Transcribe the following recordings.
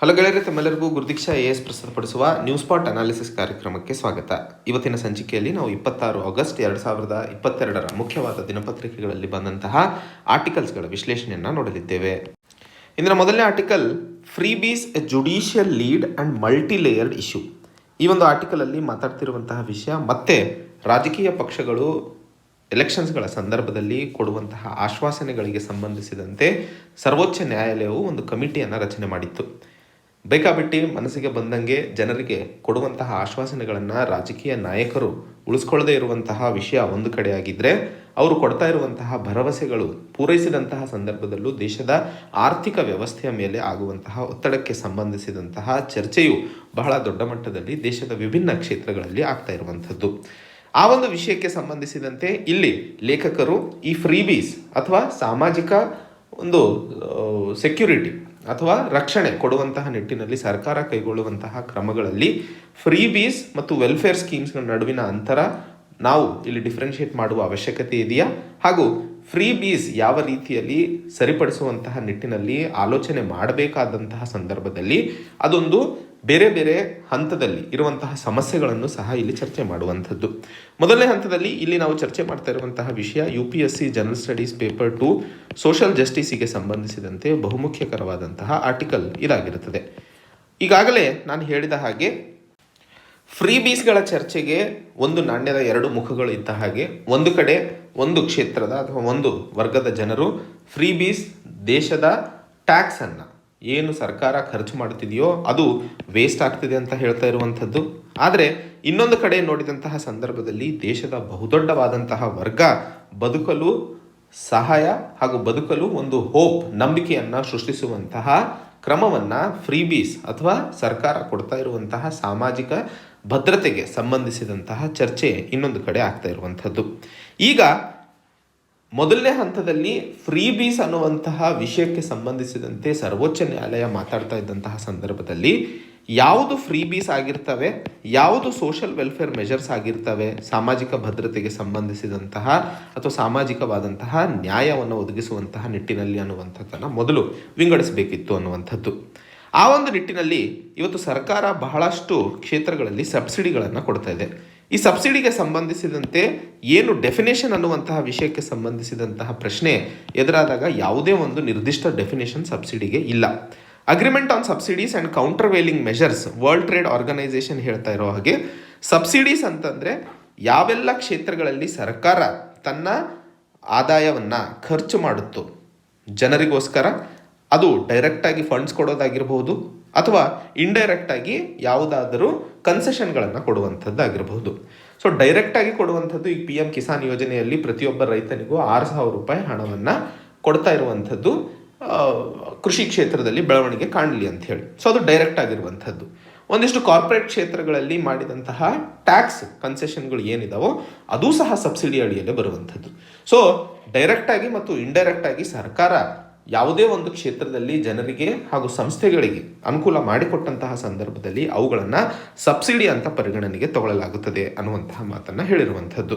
Hello ಗೆಳೆಯರೆ, ತಮ್ಮೆಲ್ಲರಿಗೂ ಗುರುದೀಕ್ಷಾ AS ಪ್ರಸ್ತುತಪಡಿಸುವ ನ್ಯೂಸ್ ಸ್ಪಾಟ್ ಅನಾಲಿಸಿಸ್ ಕಾರ್ಯಕ್ರಮಕ್ಕೆ ಸ್ವಾಗತ. ಇವತ್ತಿನ ಸಂಚಿಕೆಯಲ್ಲಿ ನಾವು 26 ಆಗಸ್ಟ್ 2022ರ ಮುಖ್ಯವಾದ ದಿನಪತ್ರಿಕೆಗಳಲ್ಲಿ ಬಂದಂತಹ ಆರ್ಟಿಕಲ್ಸ್ಗಳ ವಿಶ್ಲೇಷಣೆಯನ್ನು ನೋಡಲಿದ್ದೇವೆ. ಇಂದಿನ ಮೊದಲನೇ article, freebies a judicial lead and multi layered issue. ಈ ಒಂದು ಆರ್ಟಿಕಲಲ್ಲಿ ಮಾತಾಡ್ತಿರುವಂತಹ ವಿಷಯ ಮತ್ತೆ ರಾಜಕೀಯ ಪಕ್ಷಗಳು ಎಲೆಕ್ಷನ್ಸ್ಗಳ ಸಂದರ್ಭದಲ್ಲಿ ಕೊಡುವಂತಹ ಆಶ್ವಾಸನೆಗಳಿಗೆ ಸಂಬಂಧಿಸಿದಂತೆ ಸರ್ವೋಚ್ಚ ನ್ಯಾಯಾಲಯವು ಒಂದು ಕಮಿಟಿಯನ್ನು ರಚನೆ ಮಾಡಿತ್ತು. ಬೇಕಾಬಿಟ್ಟಿ ಮನಸ್ಸಿಗೆ ಬಂದಂಗೆ ಜನರಿಗೆ ಕೊಡುವಂತಹ ಆಶ್ವಾಸನೆಗಳನ್ನು ರಾಜಕೀಯ ನಾಯಕರು ಉಳಿಸ್ಕೊಳ್ಳದೇ ಇರುವಂತಹ ವಿಷಯ ಒಂದು ಕಡೆಯಾಗಿದ್ದರೆ, ಅವರು ಕೊಡ್ತಾ ಇರುವಂತಹ ಭರವಸೆಗಳು ಪೂರೈಸಿದಂತಹ ಸಂದರ್ಭದಲ್ಲೂ ದೇಶದ ಆರ್ಥಿಕ ವ್ಯವಸ್ಥೆಯ ಮೇಲೆ ಆಗುವಂತಹ ಒತ್ತಡಕ್ಕೆ ಸಂಬಂಧಿಸಿದಂತಹ ಚರ್ಚೆಯು ಬಹಳ ದೊಡ್ಡ ಮಟ್ಟದಲ್ಲಿ ದೇಶದ ವಿಭಿನ್ನ ಕ್ಷೇತ್ರಗಳಲ್ಲಿ ಆಗ್ತಾ ಇರುವಂಥದ್ದು. ಆ ಒಂದು ವಿಷಯಕ್ಕೆ ಸಂಬಂಧಿಸಿದಂತೆ ಇಲ್ಲಿ ಲೇಖಕರು ಈ ಫ್ರೀಬೀಸ್ ಅಥವಾ ಸಾಮಾಜಿಕ ಒಂದು ಸೆಕ್ಯೂರಿಟಿ ಅಥವಾ ರಕ್ಷಣೆ ಕೊಡುವಂತಹ ನಿಟ್ಟಿನಲ್ಲಿ ಸರ್ಕಾರ ಕೈಗೊಳ್ಳುವಂತಹ ಕ್ರಮಗಳಲ್ಲಿ ಫ್ರೀ ಬೀಸ್ ಮತ್ತು ವೆಲ್ಫೇರ್ ಸ್ಕೀಮ್ಸ್ಗಳ ನಡುವಿನ ಅಂತರ ನಾವು ಇಲ್ಲಿ ಡಿಫ್ರೆನ್ಷಿಯೇಟ್ ಮಾಡುವ ಅವಶ್ಯಕತೆ ಇದೆಯಾ, ಹಾಗೂ ಫ್ರೀ ಬೀಸ್ ಯಾವ ರೀತಿಯಲ್ಲಿ ಸರಿಪಡಿಸುವಂತಹ ನಿಟ್ಟಿನಲ್ಲಿ ಆಲೋಚನೆ ಮಾಡಬೇಕಾದಂತಹ ಸಂದರ್ಭದಲ್ಲಿ ಅದೊಂದು ಬೇರೆ ಬೇರೆ ಹಂತದಲ್ಲಿ ಇರುವಂತಹ ಸಮಸ್ಯೆಗಳನ್ನು ಸಹ ಇಲ್ಲಿ ಚರ್ಚೆ ಮಾಡುವಂಥದ್ದು. ಮೊದಲನೇ ಹಂತದಲ್ಲಿ ಇಲ್ಲಿ ನಾವು ಚರ್ಚೆ ಮಾಡ್ತಾ ಇರುವಂತಹ ವಿಷಯ UPSC general studies paper 2 social ಜಸ್ಟಿಸಿಗೆ ಸಂಬಂಧಿಸಿದಂತೆ ಬಹುಮುಖ್ಯಕರವಾದಂತಹ ಆರ್ಟಿಕಲ್ ಇದಾಗಿರುತ್ತದೆ. ಈಗಾಗಲೇ ನಾನು ಹೇಳಿದ ಹಾಗೆ ಫ್ರೀ ಬೀಸ್ಗಳ ಚರ್ಚೆಗೆ ಒಂದು ನಾಣ್ಯದ ಎರಡು ಮುಖಗಳು ಇದ್ದ ಹಾಗೆ, ಒಂದು ಕಡೆ ಒಂದು ಕ್ಷೇತ್ರದ ಅಥವಾ ಒಂದು ವರ್ಗದ ಜನರು ಫ್ರೀ ಬೀಸ್ ದೇಶದ ಟ್ಯಾಕ್ಸನ್ನು ಏನು ಸರ್ಕಾರ ಖರ್ಚು ಮಾಡ್ತಿದೆಯೋ ಅದು ವೇಸ್ಟ್ ಆಗ್ತಿದೆ ಅಂತ ಹೇಳ್ತಾ ಇರುವಂಥದ್ದು. ಆದರೆ ಇನ್ನೊಂದು ಕಡೆ ನೋಡಿದಂತಹ ಸಂದರ್ಭದಲ್ಲಿ ದೇಶದ ಬಹುದೊಡ್ಡವಾದಂತಹ ವರ್ಗ ಬದುಕಲು ಸಹಾಯ ಹಾಗೂ ಬದುಕಲು ಒಂದು ಹೋಪ್, ನಂಬಿಕೆಯನ್ನು ಸೃಷ್ಟಿಸುವಂತಹ ಕ್ರಮವನ್ನು ಫ್ರೀ ಬೀಸ್ ಅಥವಾ ಸರ್ಕಾರ ಕೊಡ್ತಾ ಇರುವಂತಹ ಸಾಮಾಜಿಕ ಭದ್ರತೆಗೆ ಸಂಬಂಧಿಸಿದಂತಹ ಚರ್ಚೆ ಇನ್ನೊಂದು ಕಡೆ ಆಗ್ತಾ ಇರುವಂಥದ್ದು. ಈಗ ಮೊದಲನೇ ಹಂತದಲ್ಲಿ ಫ್ರೀ ಬೀಸ್ ಅನ್ನುವಂತಹ ವಿಷಯಕ್ಕೆ ಸಂಬಂಧಿಸಿದಂತೆ ಸರ್ವೋಚ್ಚ ನ್ಯಾಯಾಲಯ ಮಾತಾಡ್ತಾ ಇದ್ದಂತಹ ಸಂದರ್ಭದಲ್ಲಿ ಯಾವುದು ಫ್ರೀ ಬೀಸ್ ಆಗಿರ್ತವೆ, ಯಾವುದು ಸೋಷಲ್ ವೆಲ್ಫೇರ್ ಮೆಷರ್ಸ್ ಆಗಿರ್ತವೆ, ಸಾಮಾಜಿಕ ಭದ್ರತೆಗೆ ಸಂಬಂಧಿಸಿದಂತಹ ಅಥವಾ ಸಾಮಾಜಿಕವಾದಂತಹ ನ್ಯಾಯವನ್ನು ಒದಗಿಸುವಂತಹ ನಿಟ್ಟಿನಲ್ಲಿ ಅನ್ನುವಂಥದ್ದನ್ನು ಮೊದಲು ವಿಂಗಡಿಸಬೇಕಿತ್ತು ಅನ್ನುವಂಥದ್ದು. ಆ ಒಂದು ನಿಟ್ಟಿನಲ್ಲಿ ಇವತ್ತು ಸರ್ಕಾರ ಬಹಳಷ್ಟು ಕ್ಷೇತ್ರಗಳಲ್ಲಿ ಸಬ್ಸಿಡಿಗಳನ್ನು ಕೊಡ್ತಾ ಇದೆ. ಈ ಸಬ್ಸಿಡಿಗೆ ಸಂಬಂಧಿಸಿದಂತೆ ಏನು ಡೆಫಿನೇಷನ್ ಅನ್ನುವಂತಹ ವಿಷಯಕ್ಕೆ ಸಂಬಂಧಿಸಿದಂತಹ ಪ್ರಶ್ನೆ ಎದುರಾದಾಗ ಯಾವುದೇ ಒಂದು ನಿರ್ದಿಷ್ಟ ಡೆಫಿನೇಷನ್ ಸಬ್ಸಿಡಿಗೆ ಇಲ್ಲ. Agreement on subsidies and countervailing measures, world trade organisation ಹೇಳ್ತಾ ಇರೋ ಹಾಗೆ ಸಬ್ಸಿಡೀಸ್ ಅಂತಂದರೆ ಯಾವೆಲ್ಲ ಕ್ಷೇತ್ರಗಳಲ್ಲಿ ಸರ್ಕಾರ ತನ್ನ ಆದಾಯವನ್ನು ಖರ್ಚು ಮಾಡುತ್ತೋ ಜನರಿಗೋಸ್ಕರ, ಅದು ಡೈರೆಕ್ಟಾಗಿ ಫಂಡ್ಸ್ ಕೊಡೋದಾಗಿರ್ಬೋದು ಅಥವಾ ಇಂಡೈರೆಕ್ಟಾಗಿ ಯಾವುದಾದರೂ ಕನ್ಸೆಷನ್ಗಳನ್ನು ಕೊಡುವಂಥದ್ದಾಗಿರಬಹುದು. ಸೊ ಡೈರೆಕ್ಟಾಗಿ ಕೊಡುವಂಥದ್ದು ಈಗ PM ಕಿಸಾನ್ ಯೋಜನೆಯಲ್ಲಿ ಪ್ರತಿಯೊಬ್ಬ ರೈತನಿಗೂ 6,000 ರೂಪಾಯಿ ಹಣವನ್ನು ಕೊಡ್ತಾ ಇರುವಂಥದ್ದು ಕೃಷಿ ಕ್ಷೇತ್ರದಲ್ಲಿ ಬೆಳವಣಿಗೆ ಕಾಣಲಿ ಅಂತ ಹೇಳಿ. ಸೊ ಅದು ಡೈರೆಕ್ಟ್ ಆಗಿರುವಂಥದ್ದು. ಒಂದಿಷ್ಟು ಕಾರ್ಪೊರೇಟ್ ಕ್ಷೇತ್ರಗಳಲ್ಲಿ ಮಾಡಿದಂತಹ ಟ್ಯಾಕ್ಸ್ ಕನ್ಸೆಷನ್ಗಳು ಏನಿದಾವೋ ಅದು ಸಹ ಸಬ್ಸಿಡಿ ಅಡಿಯಲ್ಲೇ ಬರುವಂಥದ್ದು. ಸೊ ಡೈರೆಕ್ಟಾಗಿ ಮತ್ತು ಇಂಡೈರೆಕ್ಟಾಗಿ ಸರ್ಕಾರ ಯಾವುದೇ ಒಂದು ಕ್ಷೇತ್ರದಲ್ಲಿ ಜನರಿಗೆ ಹಾಗೂ ಸಂಸ್ಥೆಗಳಿಗೆ ಅನುಕೂಲ ಮಾಡಿಕೊಟ್ಟಂತಹ ಸಂದರ್ಭದಲ್ಲಿ ಅವುಗಳನ್ನು ಸಬ್ಸಿಡಿ ಅಂತ ಪರಿಗಣನೆಗೆ ತಗೊಳ್ಳಲಾಗುತ್ತದೆ ಅನ್ನುವಂತಹ ಮಾತನ್ನು ಹೇಳಿರುವಂಥದ್ದು.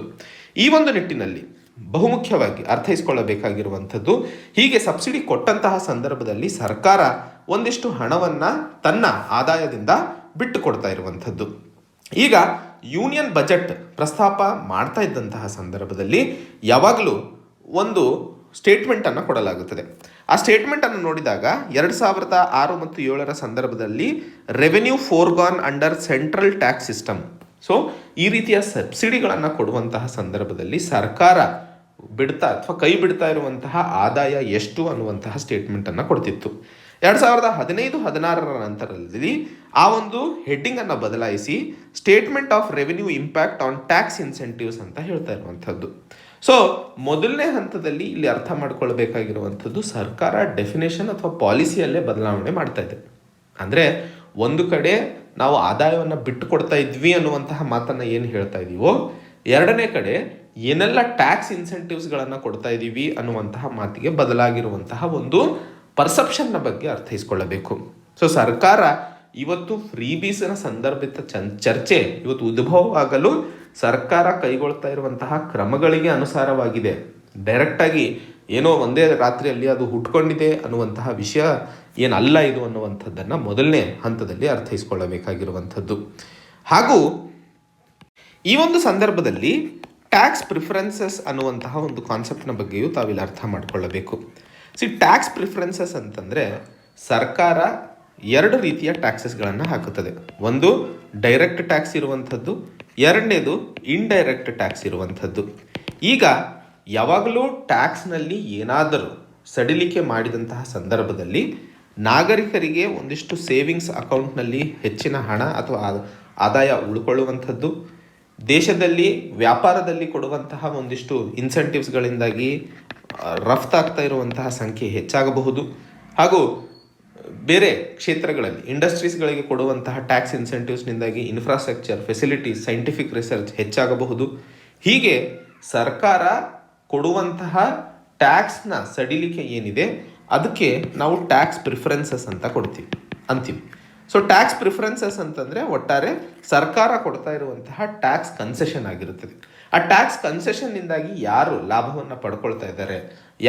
ಈ ಒಂದು ನಿಟ್ಟಿನಲ್ಲಿ ಬಹುಮುಖ್ಯವಾಗಿ ಅರ್ಥೈಸಿಕೊಳ್ಳಬೇಕಾಗಿರುವಂಥದ್ದು, ಹೀಗೆ ಸಬ್ಸಿಡಿ ಕೊಟ್ಟಂತಹ ಸಂದರ್ಭದಲ್ಲಿ ಸರ್ಕಾರ ಒಂದಿಷ್ಟು ಹಣವನ್ನು ತನ್ನ ಆದಾಯದಿಂದ ಬಿಟ್ಟು ಕೊಡ್ತಾ ಇರುವಂಥದ್ದು. ಈಗ ಯೂನಿಯನ್ ಬಜೆಟ್ ಪ್ರಸ್ತಾಪ ಮಾಡ್ತಾ ಇದ್ದಂತಹ ಸಂದರ್ಭದಲ್ಲಿ ಯಾವಾಗಲೂ ಒಂದು ಸ್ಟೇಟ್ಮೆಂಟನ್ನು ಕೊಡಲಾಗುತ್ತದೆ. ಆ ಸ್ಟೇಟ್ಮೆಂಟನ್ನು ನೋಡಿದಾಗ 2006 ಮತ್ತು 2007 ಸಂದರ್ಭದಲ್ಲಿ revenue forgone under central tax system. So ಈ ರೀತಿಯ ಸಬ್ಸಿಡಿಗಳನ್ನು ಕೊಡುವಂತಹ ಸಂದರ್ಭದಲ್ಲಿ ಸರ್ಕಾರ ಬಿಡ್ತಾ ಅಥವಾ ಕೈ ಬಿಡ್ತಾ ಇರುವಂತಹ ಆದಾಯ ಎಷ್ಟು ಅನ್ನುವಂತಹ ಸ್ಟೇಟ್ಮೆಂಟನ್ನು ಕೊಡ್ತಿತ್ತು. 2015-16 ನಂತರದಲ್ಲಿ ಆ ಒಂದು ಹೆಡ್ಡಿಂಗನ್ನು ಬದಲಾಯಿಸಿ statement of revenue impact on tax incentives ಅಂತ ಹೇಳ್ತಾ ಇರುವಂಥದ್ದು. ಸೊ ಮೊದಲನೇ ಹಂತದಲ್ಲಿ ಇಲ್ಲಿ ಅರ್ಥ ಮಾಡ್ಕೊಳ್ಬೇಕಾಗಿರುವಂಥದ್ದು, ಸರ್ಕಾರ ಡೆಫಿನೇಷನ್ ಅಥವಾ ಪಾಲಿಸಿಯಲ್ಲೇ ಬದಲಾವಣೆ ಮಾಡ್ತಾ ಇದೆ. ಅಂದರೆ ಒಂದು ಕಡೆ ನಾವು ಆದಾಯವನ್ನು ಬಿಟ್ಟು ಕೊಡ್ತಾ ಇದ್ವಿ ಅನ್ನುವಂತಹ ಮಾತನ್ನು ಏನು ಹೇಳ್ತಾ ಇದ್ದೀವೋ, ಎರಡನೇ ಕಡೆ ಏನೆಲ್ಲ ಟ್ಯಾಕ್ಸ್ ಇನ್ಸೆಂಟಿವ್ಸ್ಗಳನ್ನು ಕೊಡ್ತಾ ಇದ್ದೀವಿ ಅನ್ನುವಂತಹ ಮಾತಿಗೆ ಬದಲಾಗಿರುವಂತಹ ಒಂದು ಪರ್ಸೆಪ್ಷನ್ನ ಬಗ್ಗೆ ಅರ್ಥೈಸ್ಕೊಳ್ಳಬೇಕು. ಸೊ ಸರ್ಕಾರ ಇವತ್ತು ಫ್ರೀ ಬೀಸ್ನ ಸಂದರ್ಭಿತ ಚರ್ಚೆ ಇವತ್ತು ಉದ್ಭವವಾಗಲು ಸರ್ಕಾರ ಕೈಗೊಳ್ತಾ ಇರುವಂತಹ ಕ್ರಮಗಳಿಗೆ ಅನುಸಾರವಾಗಿದೆ. ಡೈರೆಕ್ಟಾಗಿ ಏನೋ ಒಂದೇ ರಾತ್ರಿಯಲ್ಲಿ ಅದು ಹುಟ್ಕೊಂಡಿದೆ ಅನ್ನುವಂತಹ ವಿಷಯ ಏನಲ್ಲ ಇದು ಅನ್ನುವಂಥದ್ದನ್ನು ಮೊದಲನೇ ಹಂತದಲ್ಲಿ ಅರ್ಥೈಸ್ಕೊಳ್ಳಬೇಕಾಗಿರುವಂಥದ್ದು. ಹಾಗೂ ಈ ಒಂದು ಸಂದರ್ಭದಲ್ಲಿ ಟ್ಯಾಕ್ಸ್ ಪ್ರಿಫರೆನ್ಸಸ್ ಅನ್ನುವಂತಹ ಒಂದು ಕಾನ್ಸೆಪ್ಟ್ನ ಬಗ್ಗೆಯೂ ತಾವಿಲ್ಲಿ ಅರ್ಥ ಮಾಡಿಕೊಳ್ಳಬೇಕು. ಟ್ಯಾಕ್ಸ್ ಪ್ರಿಫರೆನ್ಸಸ್ ಅಂತಂದರೆ ಸರ್ಕಾರ ಎರಡು ರೀತಿಯ ಟ್ಯಾಕ್ಸಸ್ಗಳನ್ನು ಹಾಕುತ್ತದೆ. ಒಂದು ಡೈರೆಕ್ಟ್ ಟ್ಯಾಕ್ಸ್ ಇರುವಂಥದ್ದು, ಎರಡನೇದು ಇಂಡೈರೆಕ್ಟ್ ಟ್ಯಾಕ್ಸ್ ಇರುವಂಥದ್ದು. ಈಗ ಯಾವಾಗಲೂ ಟ್ಯಾಕ್ಸ್ನಲ್ಲಿ ಏನಾದರೂ ಸಡಿಲಿಕೆ ಮಾಡಿದಂತಹ ಸಂದರ್ಭದಲ್ಲಿ ನಾಗರಿಕರಿಗೆ ಒಂದಿಷ್ಟು ಸೇವಿಂಗ್ಸ್ ಅಕೌಂಟ್ನಲ್ಲಿ ಹೆಚ್ಚಿನ ಹಣ ಅಥವಾ ಆದಾಯ ಉಳ್ಕೊಳ್ಳುವಂಥದ್ದು, ದೇಶದಲ್ಲಿ ವ್ಯಾಪಾರದಲ್ಲಿ ಕೊಡುವಂತಹ ಒಂದಿಷ್ಟು ಇನ್ಸೆಂಟಿವ್ಸ್ಗಳಿಂದಾಗಿ ರಫ್ತಾಗ್ತಾ ಇರುವಂತಹ ಸಂಖ್ಯೆ ಹೆಚ್ಚಾಗಬಹುದು. ಹಾಗೂ ಬೇರೆ ಕ್ಷೇತ್ರಗಳಲ್ಲಿ ಇಂಡಸ್ಟ್ರೀಸ್ಗಳಿಗೆ ಕೊಡುವಂತಹ ಟ್ಯಾಕ್ಸ್ ಇನ್ಸೆಂಟಿವ್ಸ್ನಿಂದಾಗಿ ಇನ್ಫ್ರಾಸ್ಟ್ರಕ್ಚರ್, ಫೆಸಿಲಿಟೀಸ್, ಸೈಂಟಿಫಿಕ್ ರಿಸರ್ಚ್ ಹೆಚ್ಚಾಗಬಹುದು. ಹೀಗೆ ಸರ್ಕಾರ ಕೊಡುವಂತಹ ಟ್ಯಾಕ್ಸ್ನ ಸಡಿಲಿಕೆ ಏನಿದೆ ಅದಕ್ಕೆ ನಾವು ಟ್ಯಾಕ್ಸ್ ಪ್ರಿಫರೆನ್ಸಸ್ ಅಂತ ಅಂತೀವಿ. ಟ್ಯಾಕ್ಸ್ ಪ್ರಿಫರೆನ್ಸಸ್ ಅಂತಂದರೆ ಒಟ್ಟಾರೆ ಸರ್ಕಾರ ಕೊಡ್ತಾ ಇರುವಂತಹ ಟ್ಯಾಕ್ಸ್ ಕನ್ಸೆಷನ್ ಆಗಿರುತ್ತದೆ. ಆ ಟ್ಯಾಕ್ಸ್ ಕನ್ಸೆಷನ್ನಿಂದಾಗಿ ಯಾರು ಲಾಭವನ್ನು ಪಡ್ಕೊಳ್ತಾ ಇದ್ದಾರೆ,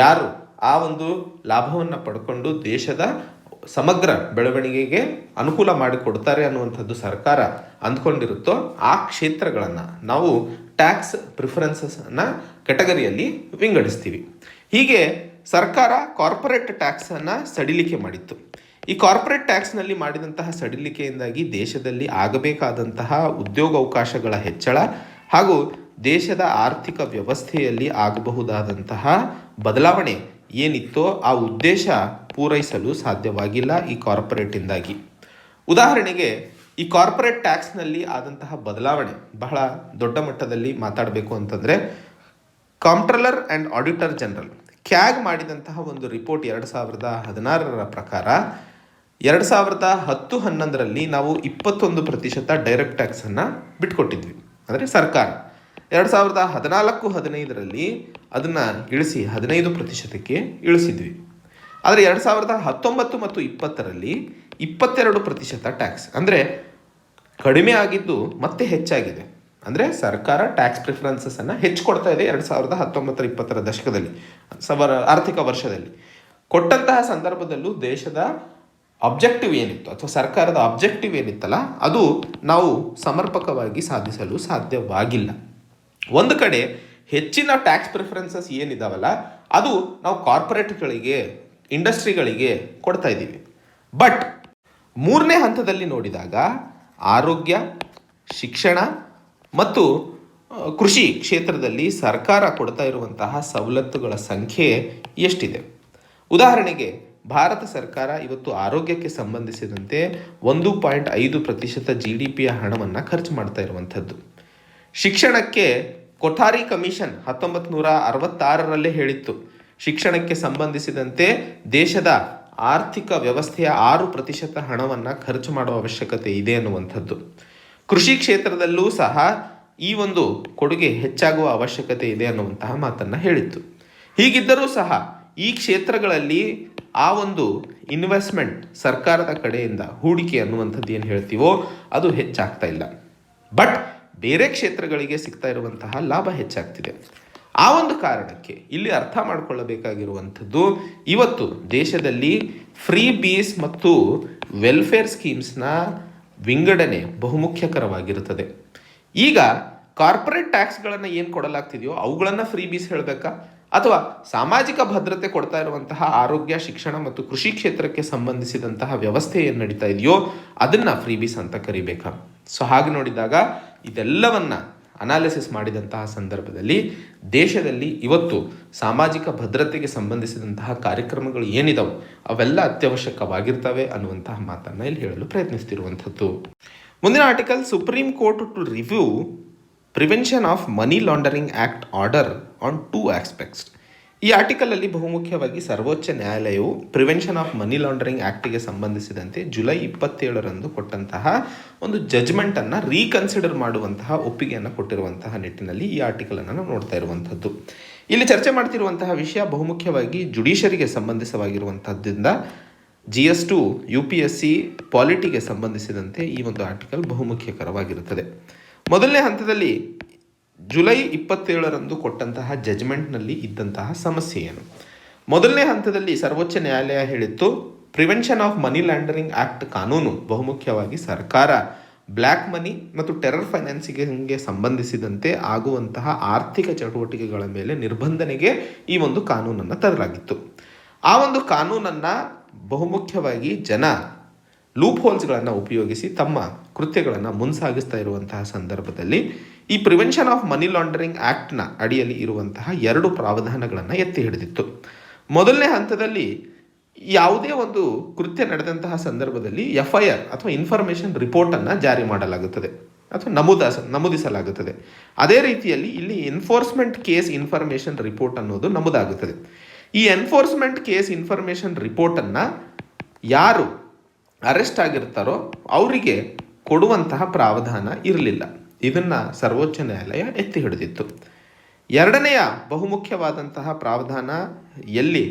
ಯಾರು ಆ ಒಂದು ಲಾಭವನ್ನು ಪಡ್ಕೊಂಡು ದೇಶದ ಸಮಗ್ರ ಬೆಳವಣಿಗೆಗೆ ಅನುಕೂಲ ಮಾಡಿಕೊಡ್ತಾರೆ ಅನ್ನುವಂಥದ್ದು ಸರ್ಕಾರ ಅಂದ್ಕೊಂಡಿರುತ್ತೋ ಆ ಕ್ಷೇತ್ರಗಳನ್ನು ನಾವು ಟ್ಯಾಕ್ಸ್ ಪ್ರಿಫರೆನ್ಸಸ್ನ ಕೆಟಗರಿಯಲ್ಲಿ ವಿಂಗಡಿಸ್ತೀವಿ. ಹೀಗೆ ಸರ್ಕಾರ ಕಾರ್ಪೊರೇಟ್ ಟ್ಯಾಕ್ಸನ್ನು ಸಡಿಲಿಕೆ ಮಾಡಿತ್ತು. ಈ ಕಾರ್ಪೊರೇಟ್ ಟ್ಯಾಕ್ಸ್ನಲ್ಲಿ ಮಾಡಿದಂತಹ ಸಡಿಲಿಕೆಯಿಂದಾಗಿ ದೇಶದಲ್ಲಿ ಆಗಬೇಕಾದಂತಹ ಉದ್ಯೋಗಾವಕಾಶಗಳ ಹೆಚ್ಚಳ ಹಾಗೂ ದೇಶದ ಆರ್ಥಿಕ ವ್ಯವಸ್ಥೆಯಲ್ಲಿ ಆಗಬಹುದಾದಂತಹ ಬದಲಾವಣೆ ಏನಿತ್ತೋ ಆ ಉದ್ದೇಶ ಪೂರೈಸಲು ಸಾಧ್ಯವಾಗಿಲ್ಲ ಈ ಕಾರ್ಪೊರೇಟಿಂದಾಗಿ. ಉದಾಹರಣೆಗೆ ಈ ಕಾರ್ಪೊರೇಟ್ ಟ್ಯಾಕ್ಸ್ನಲ್ಲಿ ಆದಂತಹ ಬದಲಾವಣೆ ಬಹಳ ದೊಡ್ಡ ಮಟ್ಟದಲ್ಲಿ ಮಾತಾಡಬೇಕು ಅಂತಂದರೆ comptroller and auditor general CAG ಮಾಡಿದಂತಹ ಒಂದು ರಿಪೋರ್ಟ್ 2016ರ ಪ್ರಕಾರ 2010-11ರಲ್ಲಿ ನಾವು 21% ಡೈರೆಕ್ಟ್ ಟ್ಯಾಕ್ಸನ್ನು ಬಿಟ್ಕೊಟ್ಟಿದ್ವಿ. ಅಂದರೆ ಸರ್ಕಾರ 2014-15ರಲ್ಲಿ ಅದನ್ನು ಇಳಿಸಿ 15%ಕ್ಕೆ ಇಳಿಸಿದ್ವಿ. ಆದರೆ 2019 ಮತ್ತು 20ರಲ್ಲಿ 22% ಟ್ಯಾಕ್ಸ್, ಅಂದರೆ ಕಡಿಮೆ ಆಗಿದ್ದು ಮತ್ತೆ ಹೆಚ್ಚಾಗಿದೆ. ಅಂದರೆ ಸರ್ಕಾರ ಟ್ಯಾಕ್ಸ್ ಪ್ರಿಫರೆನ್ಸಸ್ಸನ್ನು ಹೆಚ್ಚು ಕೊಡ್ತಾ ಇದೆ 2019-20ರ ದಶಕದಲ್ಲಿ ಆರ್ಥಿಕ ವರ್ಷದಲ್ಲಿ. ಕೊಟ್ಟಂತಹ ಸಂದರ್ಭದಲ್ಲೂ ದೇಶದ ಅಬ್ಜೆಕ್ಟಿವ್ ಏನಿತ್ತು ಅಥವಾ ಸರ್ಕಾರದ ಅಬ್ಜೆಕ್ಟಿವ್ ಏನಿತ್ತಲ್ಲ ಅದು ನಾವು ಸಮರ್ಪಕವಾಗಿ ಸಾಧಿಸಲು ಸಾಧ್ಯವಾಗಿಲ್ಲ. ಒಂದು ಕಡೆ ಹೆಚ್ಚಿನ ಟ್ಯಾಕ್ಸ್ ಪ್ರಿಫರೆನ್ಸಸ್ ಏನಿದಾವಲ್ಲ ಅದು ನಾವು ಕಾರ್ಪೊರೇಟ್ಗಳಿಗೆ, ಇಂಡಸ್ಟ್ರಿಗಳಿಗೆ ಕೊಡ್ತಾ ಇದ್ದೀವಿ. ಬಟ್ ಮೂರನೇ ಹಂತದಲ್ಲಿ ನೋಡಿದಾಗ ಆರೋಗ್ಯ, ಶಿಕ್ಷಣ ಮತ್ತು ಕೃಷಿ ಕ್ಷೇತ್ರದಲ್ಲಿ ಸರ್ಕಾರ ಕೊಡ್ತಾ ಇರುವಂತಹ ಸವಲತ್ತುಗಳ ಸಂಖ್ಯೆ ಎಷ್ಟಿದೆ? ಉದಾಹರಣೆಗೆ ಭಾರತ ಸರ್ಕಾರ ಇವತ್ತು ಆರೋಗ್ಯಕ್ಕೆ ಸಂಬಂಧಿಸಿದಂತೆ 1.5% GDPಯ ಹಣವನ್ನು ಖರ್ಚು ಮಾಡ್ತಾ ಇರುವಂಥದ್ದು. ಶಿಕ್ಷಣಕ್ಕೆ ಕೊಠಾರಿ ಕಮಿಷನ್ 1966ರಲ್ಲೇ ಹೇಳಿತ್ತು, ಶಿಕ್ಷಣಕ್ಕೆ ಸಂಬಂಧಿಸಿದಂತೆ ದೇಶದ ಆರ್ಥಿಕ ವ್ಯವಸ್ಥೆಯ 6% ಹಣವನ್ನು ಖರ್ಚು ಮಾಡುವ ಅವಶ್ಯಕತೆ ಇದೆ ಅನ್ನುವಂಥದ್ದು. ಕೃಷಿ ಕ್ಷೇತ್ರದಲ್ಲೂ ಸಹ ಈ ಒಂದು ಕೊಡುಗೆ ಹೆಚ್ಚಾಗುವ ಅವಶ್ಯಕತೆ ಇದೆ ಅನ್ನುವಂತಹ ಮಾತನ್ನು ಹೇಳಿತ್ತು. ಹೀಗಿದ್ದರೂ ಸಹ ಈ ಕ್ಷೇತ್ರಗಳಲ್ಲಿ ಆ ಒಂದು ಇನ್ವೆಸ್ಟ್ಮೆಂಟ್ ಸರ್ಕಾರದ ಕಡೆಯಿಂದ ಹೂಡಿಕೆ ಅನ್ನುವಂಥದ್ದು ಏನು ಹೇಳ್ತೀವೋ ಅದು ಹೆಚ್ಚಾಗ್ತಾ ಇಲ್ಲ. ಬಟ್ ಬೇರೆ ಕ್ಷೇತ್ರಗಳಿಗೆ ಸಿಗ್ತಾ ಇರುವಂತಹ ಲಾಭ ಹೆಚ್ಚಾಗ್ತಿದೆ. ಆ ಒಂದು ಕಾರಣಕ್ಕೆ ಇಲ್ಲಿ ಅರ್ಥ ಮಾಡಿಕೊಳ್ಳಬೇಕಾಗಿರುವಂಥದ್ದು, ಇವತ್ತು ದೇಶದಲ್ಲಿ ಫ್ರೀ ಬೀಸ್ ಮತ್ತು ವೆಲ್ಫೇರ್ ಸ್ಕೀಮ್ಸ್ನ ವಿಂಗಡಣೆ ಬಹುಮುಖ್ಯಕರವಾಗಿರುತ್ತದೆ. ಈಗ ಕಾರ್ಪೊರೇಟ್ ಟ್ಯಾಕ್ಸ್ಗಳನ್ನು ಏನು ಕೊಡಲಾಗ್ತಿದೆಯೋ ಅವುಗಳನ್ನು ಫ್ರೀ ಬೀಸ್ ಹೇಳಬೇಕಾ, ಅಥವಾ ಸಾಮಾಜಿಕ ಭದ್ರತೆ ಕೊಡ್ತಾ ಇರುವಂತಹ ಆರೋಗ್ಯ, ಶಿಕ್ಷಣ ಮತ್ತು ಕೃಷಿ ಕ್ಷೇತ್ರಕ್ಕೆ ಸಂಬಂಧಿಸಿದಂತಹ ವ್ಯವಸ್ಥೆ ಏನು ನಡೀತಾ ಇದೆಯೋ ಅದನ್ನು ಫ್ರೀ ಬೀಸ್ ಅಂತ ಕರಿಬೇಕಾ? ಹಾಗೆ ನೋಡಿದಾಗ ಇದೆಲ್ಲವನ್ನು ಅನಾಲಿಸಿಸ್ ಮಾಡಿದಂತಹ ಸಂದರ್ಭದಲ್ಲಿ ದೇಶದಲ್ಲಿ ಇವತ್ತು ಸಾಮಾಜಿಕ ಭದ್ರತೆಗೆ ಸಂಬಂಧಿಸಿದಂತಹ ಕಾರ್ಯಕ್ರಮಗಳು ಏನಿದಾವೆ ಅವೆಲ್ಲ ಅತ್ಯವಶ್ಯಕವಾಗಿರ್ತವೆ ಅನ್ನುವಂತಹ ಮಾತನ್ನು ಇಲ್ಲಿ ಹೇಳಲು ಪ್ರಯತ್ನಿಸ್ತಿರುವಂಥದ್ದು. ಮುಂದಿನ article, supreme court to review prevention of money laundering act order on 2 aspects. ಈ ಆರ್ಟಿಕಲಲ್ಲಿ ಬಹುಮುಖ್ಯವಾಗಿ ಸರ್ವೋಚ್ಚ ನ್ಯಾಯಾಲಯವು ಪ್ರಿವೆನ್ಷನ್ ಆಫ್ ಮನಿ ಲಾಂಡರಿಂಗ್ ಆ್ಯಕ್ಟಿಗೆ ಸಂಬಂಧಿಸಿದಂತೆ ಜುಲೈ 27ರಂದು ಕೊಟ್ಟಂತಹ ಒಂದು ಜಜ್ಮೆಂಟನ್ನು ರೀಕನ್ಸಿಡರ್ ಮಾಡುವಂತಹ ಒಪ್ಪಿಗೆಯನ್ನು ಕೊಟ್ಟಿರುವಂತಹ ನಿಟ್ಟಿನಲ್ಲಿ ಈ ಆರ್ಟಿಕಲನ್ನು ನಾವು ನೋಡ್ತಾ ಇರುವಂಥದ್ದು. ಇಲ್ಲಿ ಚರ್ಚೆ ಮಾಡ್ತಿರುವಂತಹ ವಿಷಯ ಬಹುಮುಖ್ಯವಾಗಿ ಜುಡಿಷರಿಗೆ ಸಂಬಂಧಿಸವಾಗಿರುವಂಥದ್ದಿಂದ GS2, UPSC, ಪಾಲಿಟಿಗೆ ಸಂಬಂಧಿಸಿದಂತೆ ಈ ಒಂದು ಆರ್ಟಿಕಲ್ ಬಹುಮುಖ್ಯಕರವಾಗಿರುತ್ತದೆ. ಮೊದಲನೇ ಹಂತದಲ್ಲಿ ಜುಲೈ 27ರಂದು ಕೊಟ್ಟಂತಹ ಜಜ್ಮೆಂಟ್ನಲ್ಲಿ ಇದ್ದಂತಹ ಸಮಸ್ಯೆ ಏನು? ಮೊದಲನೇ ಹಂತದಲ್ಲಿ ಸರ್ವೋಚ್ಚ ನ್ಯಾಯಾಲಯ ಹೇಳಿತ್ತು, prevention of money laundering act ಕಾನೂನು ಬಹುಮುಖ್ಯವಾಗಿ ಸರ್ಕಾರ ಬ್ಲ್ಯಾಕ್ ಮನಿ ಮತ್ತು ಟೆರರ್ ಫೈನಾನ್ಸಿಂಗ್ಗೆ ಸಂಬಂಧಿಸಿದಂತೆ ಆಗುವಂತಹ ಆರ್ಥಿಕ ಚಟುವಟಿಕೆಗಳ ಮೇಲೆ ನಿರ್ಬಂಧನೆಗೆ ಈ ಒಂದು ಕಾನೂನನ್ನು ತರಲಾಗಿತ್ತು. ಆ ಒಂದು ಕಾನೂನನ್ನು ಬಹುಮುಖ್ಯವಾಗಿ ಜನ ಲೂಪ್ ಹೋಲ್ಸ್ಗಳನ್ನು ಉಪಯೋಗಿಸಿ ತಮ್ಮ ಕೃತ್ಯಗಳನ್ನು ಮುನ್ಸಾಗಿಸ್ತಾ ಇರುವಂತಹ ಸಂದರ್ಭದಲ್ಲಿ ಈ ಪ್ರಿವೆನ್ಷನ್ ಆಫ್ ಮನಿ ಲಾಂಡರಿಂಗ್ ಆ್ಯಕ್ಟ್ನ ಅಡಿಯಲ್ಲಿ ಇರುವಂತಹ 2 ಪ್ರಾವಧಾನಗಳನ್ನು ಎತ್ತಿ ಹಿಡಿದಿತ್ತು. ಮೊದಲನೇ ಹಂತದಲ್ಲಿ ಯಾವುದೇ ಒಂದು ಕೃತ್ಯ ನಡೆದಂತಹ ಸಂದರ್ಭದಲ್ಲಿ FIR ಅಥವಾ ಇನ್ಫಾರ್ಮೇಷನ್ ರಿಪೋರ್ಟನ್ನು ಜಾರಿ ಮಾಡಲಾಗುತ್ತದೆ ಅಥವಾ ನಮೂದಿಸಲಾಗುತ್ತದೆ. ಅದೇ ರೀತಿಯಲ್ಲಿ ಇಲ್ಲಿ ಎನ್ಫೋರ್ಸ್ಮೆಂಟ್ ಕೇಸ್ ಇನ್ಫಾರ್ಮೇಷನ್ ರಿಪೋರ್ಟ್ ಅನ್ನೋದು ನಮೂದಾಗುತ್ತದೆ. ಈ ಎನ್ಫೋರ್ಸ್ಮೆಂಟ್ ಕೇಸ್ ಇನ್ಫಾರ್ಮೇಷನ್ ರಿಪೋರ್ಟನ್ನು ಯಾರು ಅರೆಸ್ಟ್ ಆಗಿರ್ತಾರೋ ಅವರಿಗೆ ಕೊಡುವಂತಹ ಪ್ರಾವಧಾನ ಇರಲಿಲ್ಲ. ಇದನ್ನು ಸರ್ವೋಚ್ಚ ನ್ಯಾಯಾಲಯ ಎತ್ತಿ ಹಿಡಿದಿತ್ತು. ಎರಡನೆಯ ಬಹುಮುಖ್ಯವಾದಂತಹ ಪ್ರಾವಧಾನ ಎಲ್ಲಿ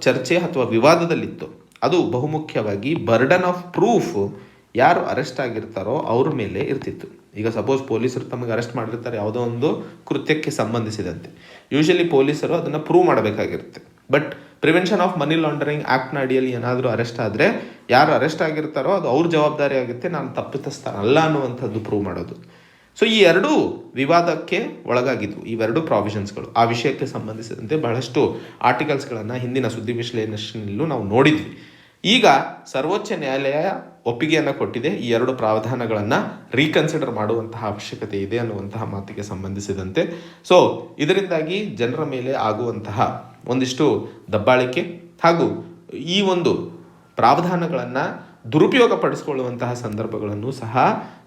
ಚರ್ಚೆ ಅಥವಾ ವಿವಾದದಲ್ಲಿತ್ತು ಅದು ಬಹುಮುಖ್ಯವಾಗಿ ಬರ್ಡನ್ ಆಫ್ ಪ್ರೂಫ್ ಯಾರು ಅರೆಸ್ಟ್ ಆಗಿರ್ತಾರೋ ಅವ್ರ ಮೇಲೆ ಇರ್ತಿತ್ತು. ಈಗ ಸಪೋಸ್ ಪೊಲೀಸರು ತಮಗೆ ಅರೆಸ್ಟ್ ಮಾಡಿರ್ತಾರೆ ಯಾವುದೋ ಒಂದು ಕೃತ್ಯಕ್ಕೆ ಸಂಬಂಧಿಸಿದಂತೆ, ಯೂಶಲಿ ಪೊಲೀಸರು ಅದನ್ನು ಪ್ರೂವ್ ಮಾಡಬೇಕಾಗಿರುತ್ತೆ. But prevention of money laundering ಆ್ಯಕ್ಟ್ನ ಅಡಿಯಲ್ಲಿ ಏನಾದರೂ ಅರೆಸ್ಟ್ ಆದರೆ ಯಾರು ಅರೆಸ್ಟ್ ಆಗಿರ್ತಾರೋ ಅದು ಅವ್ರ ಜವಾಬ್ದಾರಿ ಆಗುತ್ತೆ, ನಾನು ತಪ್ಪಿತಸ್ಥನಲ್ಲ ಅನ್ನುವಂಥದ್ದು ಪ್ರೂವ್ ಮಾಡೋದು. ಸೊ ಈ 2 ವಿವಾದಕ್ಕೆ ಒಳಗಾಗಿದ್ವು, ಇವೆರಡು ಪ್ರಾವಿಷನ್ಸ್ಗಳು. ಆ ವಿಷಯಕ್ಕೆ ಸಂಬಂಧಿಸಿದಂತೆ ಬಹಳಷ್ಟು ಆರ್ಟಿಕಲ್ಸ್ಗಳನ್ನು ಹಿಂದಿನ ಸುದ್ದಿ ವಿಶ್ಲೇಷಣೆಯಲ್ಲೂ ನಾವು ನೋಡಿದ್ವಿ. ಈಗ ಸರ್ವೋಚ್ಚ ನ್ಯಾಯಾಲಯ ಒಪ್ಪಿಗೆಯನ್ನು ಕೊಟ್ಟಿದೆ ಈ 2 ಪ್ರಾವಧಾನಗಳನ್ನು ರೀಕನ್ಸಿಡರ್ ಮಾಡುವಂತಹ ಅವಶ್ಯಕತೆ ಇದೆ ಅನ್ನುವಂತಹ ಮಾತಿಗೆ ಸಂಬಂಧಿಸಿದಂತೆ. ಸೊ ಇದರಿಂದಾಗಿ ಜನರ ಮೇಲೆ ಆಗುವಂತಹ ಒಂದಿಷ್ಟು ದಬ್ಬಾಳಿಕೆ ಹಾಗೂ ಈ ಒಂದು ಪ್ರಾವಧಾನಗಳನ್ನು ದುರುಪಯೋಗ ಪಡಿಸಿಕೊಳ್ಳುವಂತಹ ಸಂದರ್ಭಗಳನ್ನು ಸಹ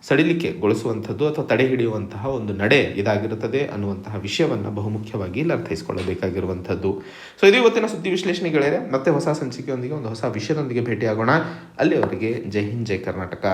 ಸಡಿಲಿಕೆಗೊಳಿಸುವಂಥದ್ದು ಅಥವಾ ತಡೆ ಹಿಡಿಯುವಂತಹ ಒಂದು ನಡೆ ಇದಾಗಿರುತ್ತದೆ ಅನ್ನುವಂತಹ ವಿಷಯವನ್ನು ಬಹುಮುಖ್ಯವಾಗಿ ಇಲ್ಲಿ ಅರ್ಥೈಸಿಕೊಳ್ಳಬೇಕಾಗಿರುವಂಥದ್ದು. ಸೊ ಇದು ಇವತ್ತಿನ ಸುದ್ದಿ ವಿಶ್ಲೇಷಣೆಗಳೇ. ಮತ್ತೆ ಹೊಸ ಸಂಚಿಕೆಯೊಂದಿಗೆ ಒಂದು ಹೊಸ ವಿಷಯದೊಂದಿಗೆ ಭೇಟಿಯಾಗೋಣ. ಅಲ್ಲಿಯವರೆಗೆ ಜೈ ಹಿಂದ್, ಜೈ ಕರ್ನಾಟಕ.